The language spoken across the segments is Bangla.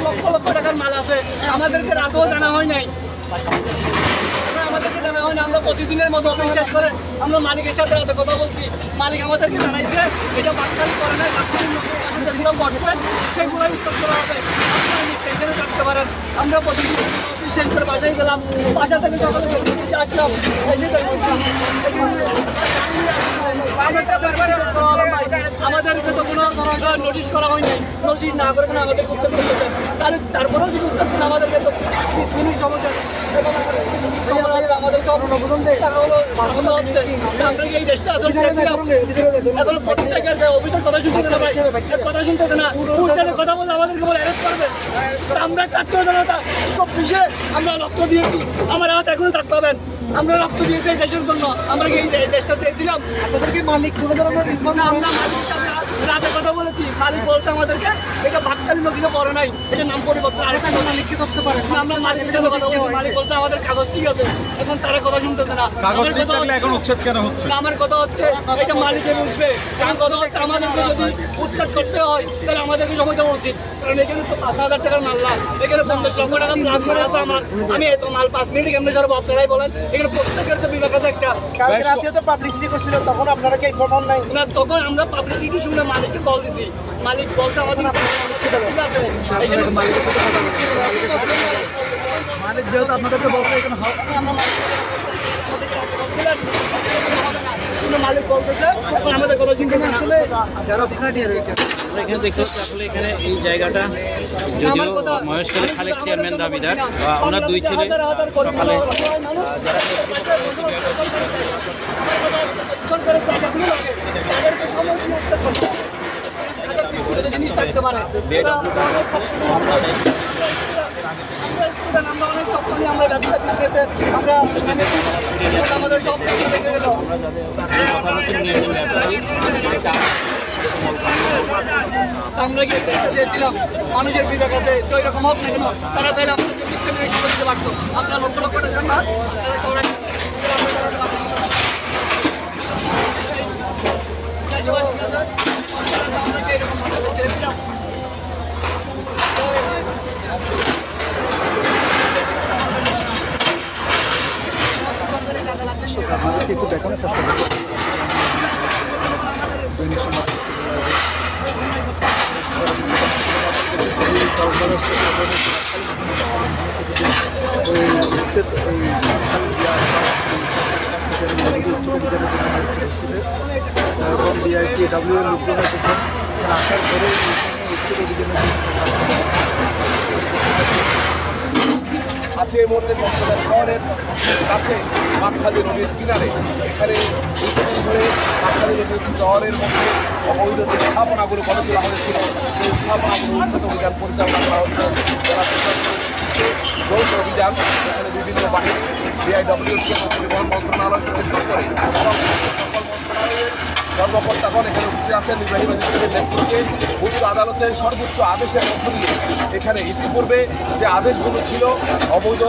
লক্ষ লক্ষ টাকার মাল আছে, আমাদেরকে রাতেও জানা হয় নাই, আমাদেরকে জানা হয় না। আমরা প্রতিদিনের মতো বিশ্বাস করে আমরা মালিকের সাথে রাতে কথা বলছি। মালিক আমাদেরকে জানাইছে এটা বাটপারি করে নাই, যেগুলো ঘটছে সেগুলোই উত্তর করা হবে, আপনারা থাকতে পারেন। আমরা প্রতিদিন বিশ্বাস করে বাসায় গেলাম, বাসা থেকে যখন আসলাম আমাদেরকে তো কোনো নোটিশ করা হয়নি, নোটিশ না করে কোনো আমাদেরকে উচ্ছেদ করতে, তাহলে তারপরেও যদি উচ্ছেদ করে আমাদেরকে তো 30 মিনিট সময় আমাদের সব টাকা হলো হচ্ছে। আমরা এই দেশটা এখন প্রত্যেকের অভিযোগ কথা শুনতে না ভাই, কথা শুনতেছে না, কথা বললে আমাদেরকে বলে অ্যারেস্ট করবে। আমরা ছাত্র জনতা 24-এ আমরা রক্ত দিয়েছি, আমার হাত এখনো থাকতে পাবেন, আমরা রক্ত দিয়েছি এই দেশের জন্য, আমরা এই দেশটা চেয়েছিলাম। আপনাদেরকে মালিক কোনো ধরনের আমরা মালিকের সাথে রাতে কথা বলেছি, মালিক বলছে আমাদেরকে এটা বাটখালী নদীতে পড়ে নাই, এটা নাম পরিবর্তন, আরেকটা মালিককে ধরতে পারেন। আমরা মালিকের সাথে কথা বলছি, মালিক বলছে আমাদের কাগজ ঠিক আছে, এখন তারা কথা শুনতেছে না। এখন উচ্ছেদ কেন হচ্ছে? আমার কথা হচ্ছে এটা মালিকের বুঝবে, কারণ কথা হচ্ছে আমাদেরকে যদি উচ্ছেদ করতে হয় তাহলে আমাদেরকে সময় দেওয়া উচিত, কারণ এখানে তো 5,000 টাকার মাল না, এখানে 50 লক্ষ টাকা প্লাস মাল আছে আমার, আমি এত মাল 5 মিনিট কেমনি সারবো আপনারাই বলেন। এখানে প্রত্যেকের তো বিভাগ আছে একটা। রাতে তো পাবলিসিটি করছিল, তখন আপনারা কি ইনফরম নাই না? তখন আমরা পাবলিসিটি শুনে মালিককে কল দিছি, মালিক বলছে আমাদের ঠিক আছে, মালিক যেহেতু আপনাদেরকে বলছে এখানে কিন্তু মালিক বলতেছে এখন আমাদের কথা শুনতে না। আসলে যারা ভাড়াটিয়া রয়েছে আমরা এখানে দেখতে পাচ্ছি আসলে এখানে এই জায়গাটা যদিও মহেশখালী খালেক চেয়ারম্যান দাবিদার ওনার দুই ছেলে সকালে যারা সরকারের জায়গাগুলো লাগে তাদেরকে সময় দিয়ে উঠতে করতে জিনিস থাকতে পারে। আমরা অনেক স্বপ্ন নিয়ে আমরা ব্যবসা বিজনেসে আমরা আমাদের সব দেখে গেল। আমরা গিয়ে দিয়েছিলাম মানুষের বিবেক আছে ওই রকম হোক না কেন তারা চাইলে আমাদেরকে ডিসক্রিমিনেশন করতে পারতো। আপনারা লক্ষ লক্ষ টাকা না সবাই আমাদেরকে একটু দেখানোর চেষ্টা করবো এবং DITW এর লোকজন এসেছেন আসার পরে আছে এই মুহূর্তে কক্সবাজার শহরের কাছে মাঠখালী নদীর কিনারে এখানে কিছুদিন ধরে মাঠখালী নদীর শহরের মধ্যে অবৈধ যে স্থাপনাগুলো গড়ে তোলা হয়েছিল সেই স্থাপনাগুলো উচ্ছেদ অভিযান পরিচালনা করা হচ্ছে যারা যৌথ অভিযান এখানে বিভিন্ন বাহিনী DIWC পরিবহন মন্ত্রণালয় থেকে শুরু করে কর্মকর্তাগণ এখানে উপস্থিত আছেন। নির্বাহী ম্যাজিস্ট্রেটের নেতৃত্বে উচ্চ আদালতের সর্বোচ্চ আদেশের মধ্য দিয়ে এখানে ইতিপূর্বে যে আদেশগুলো ছিল অবৈধ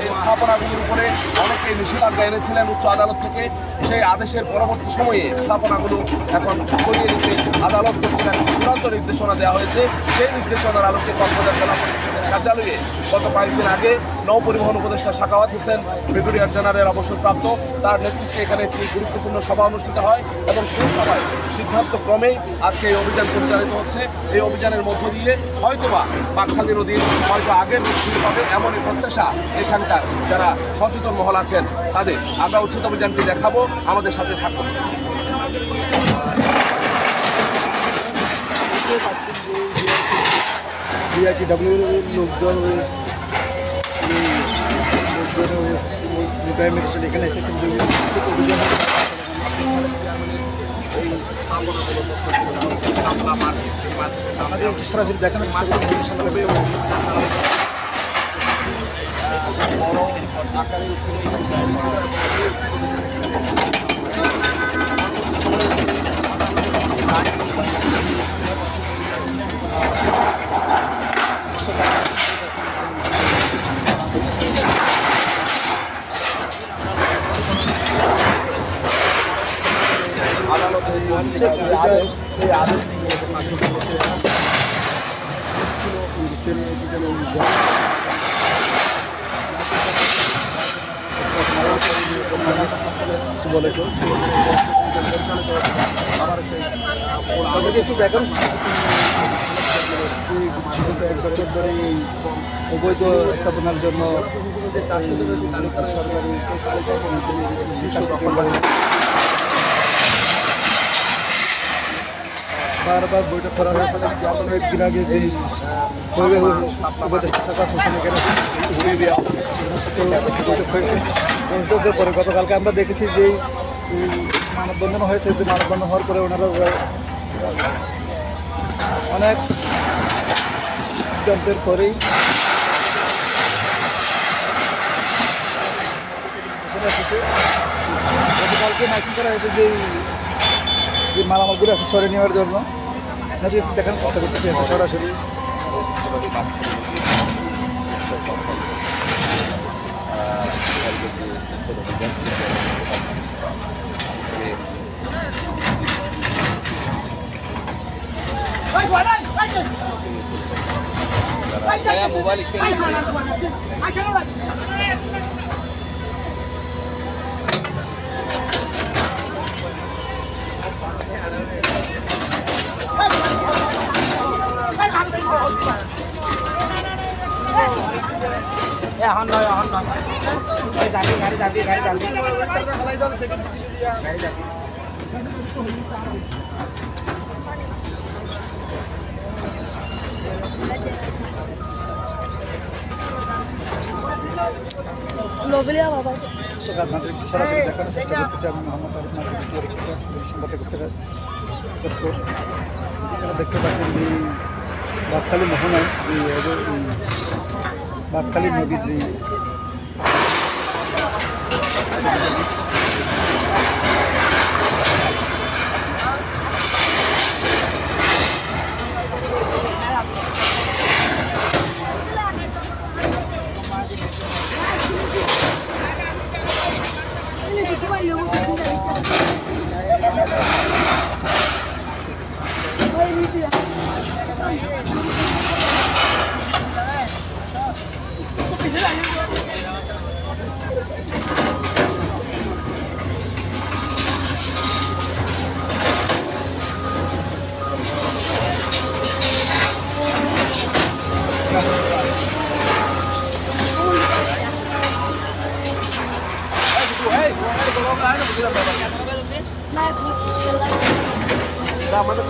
এই স্থাপনাগুলির উপরে অনেকে নিষেধাজ্ঞা এনেছিলেন উচ্চ আদালত থেকে, সেই আদেশের পরবর্তী সময়ে স্থাপনাগুলো এখন সরিয়ে দিতে আদালত কর্তৃক চূড়ান্ত নির্দেশনা দেওয়া হয়েছে। সেই নির্দেশনার আলোকে কক্সবাজার জেলা পরিষদের কার্যালয়ে গত কয়েকদিন আগে নৌ পরিবহন উপদেষ্টা সাখাওয়াত হোসেন ব্রিগেডিয়ার জেনারেল অবসরপ্রাপ্ত তার নেতৃত্বে এখানে একটি গুরুত্বপূর্ণ সভা অনুষ্ঠিত হয় এবং সেই সভায় সিদ্ধান্ত ক্রমেই আজকে এই অভিযান পরিচালিত হচ্ছে। এই অভিযানের মধ্য দিয়ে হয়তোবা বাঁকখালী নদীর হয়তো আগের শুরু হবে এমনই প্রত্যাশা এখানকার যারা সচেতন মহল আছেন তাদের। আমরা উচ্ছেদ অভিযানটি দেখাবো, আমাদের সাথে থাকুন। DITW লোকজন এখানে এসে কিন্তু আমাদের সরাসরি দেখানোর একটু দেখান এক বছর ধরে এই অবৈধ স্থাপনার জন্য সরকারি বারবার বৈঠক করা হয়েছে। কয়েকদিন আগে যে উপদেষ্টা সাখাওয়াত হোসেন এখানে বৈঠকের পরে গতকালকে আমরা দেখেছি যে মানববন্ধন হয়েছে, যে মানববন্ধন হওয়ার পরে ওনারা অনেক সিদ্ধান্তের পরেই গতকালকে মাইকিং করা হয়েছে যে মালামালগুলো আছে সরে নেওয়ার জন্য দেখানোর চেষ্টা করতেছি সরাসরি। মোবাইল এখন নয় গাড়ি যাবি দর্শক আপনাদের একটু সরাসরি দেখানোর চেষ্টা করতেছি আমি মোহাম্মদ আরিফ সংবাদে করতে দেখতে পাচ্ছেন যে বাকখালী মোহনায় বাকখালী নদীর যে আমাদের